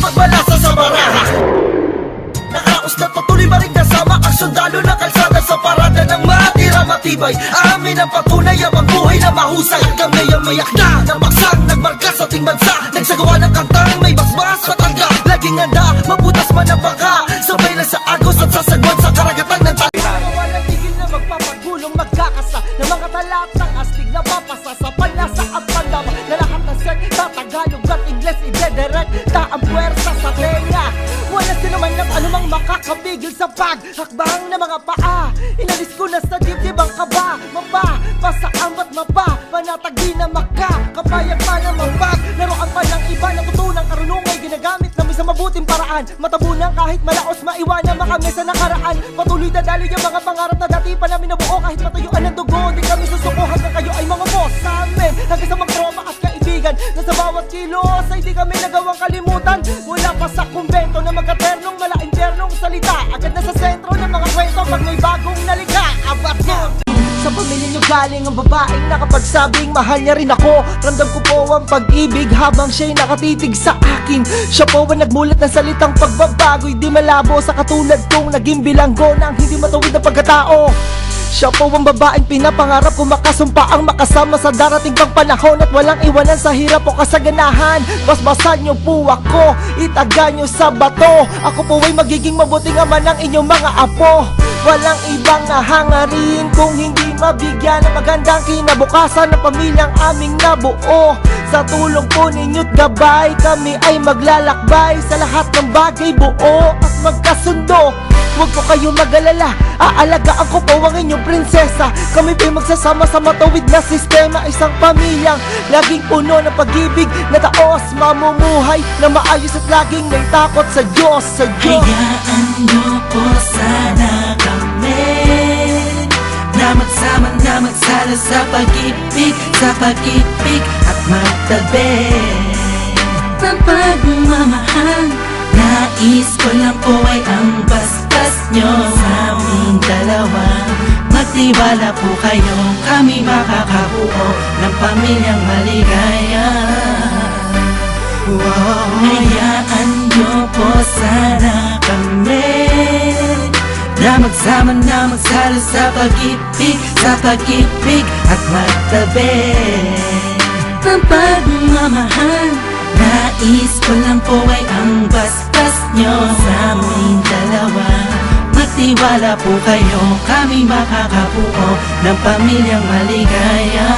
pagbalasa sa baraha. Nakauslat patuloy pa rin kasama ang sundalo ng kalsada sa parada ng matira matibay. Amin ang patunay ang buhay na mahusay. Kami ang mayakda ng baksang nagmarka sa ating bansa. Nagsagawa ng kantang may basbas matangga. Laging handa, mabutas man ang baka. Sabay lang sa agos at sasagwan sa karagatan ng walang tigil na magpapagulong magkakasa ng mga talatang astig na papasa sa panlasa at pandama na lahat ng set tatagalog at Ingles idederekta ang puwersa sa tenga. Wala sino man ng anumang makakapigil sa paghakbang ng mga paa. Inalis ko na sa dibdib ang kaba. Mapa, pasaan ba't mapa? Panatag di na maka, kapayag pa na mapag. Laruan pa ng iba na tutunang karunungay ginagamit namin sa mabuting paraan. Matabunan kahit malaos maiwanan makami sa nakaraan. Patuloy dadaloy yung mga pangarap na dati pa namin nabuo. Kahit matuyuan ng dugo, di kami susuko hanggang kayo ay mga boss sa amin. Hanggang sa mga tropa at kaibigan na sa bawat kilos ay di kami nagawang kalimutan. Mula pa sa kumbento na magkaternong mala-internong salita. Agad na sa sentro ng mga kwento pag may bagong nalika. Abat na! Sa pamilya nyo galing ang babaeng nakapagsabing mahal niya rin ako. Ramdam ko po ang pag-ibig habang siya'y nakatitig sa akin. Siya po ang nagmulat ng salitang pagbabago'y di malabo sa katulad kong naging bilanggo ng hindi matuwid na pagkatao. Siya po ang babaeng pinapangarap ko makasumpa ang makasama sa darating pang panahon at walang iwanan sa hirap o kasaganahan. Basbasan niyo po ako, itaga niyo sa bato. Ako po ay magiging mabuting ama ng inyong mga apo. Walang ibang nahangarin kung hindi mabigyan ng magandang kinabukasan ng pamilyang aming nabuo. Sa tulong po ninyo't gabay, kami ay maglalakbay sa lahat ng bagay buo at magkasundo. Huwag po kayong mag-alala, aalagaan ko po ang inyong prinsesa. Kami po'y magsasama sa matawid na sistema. Isang pamilyang laging puno ng pag-ibig na taos mamumuhay na maayos at laging may takot sa Diyos, sa Diyos. Hayaan niyo po sana kami na magsama na magsala sa pag-ibig at magtabi ng pagmamahal. Nais ko lang po ay ang bastas nyo sa aming dalawa. Magtiwala po kayo, kami makakabuo ng pamilyang maligaya. Hayaan nyo po sana kami na magsama na magsalo sa pag-ibig at magtabi ng pagmamahal. Nais ko lang po ay ang bastas nyo sa aming dalawa. Magtiwala po kayo, kami makakabuo ng pamilyang maligaya.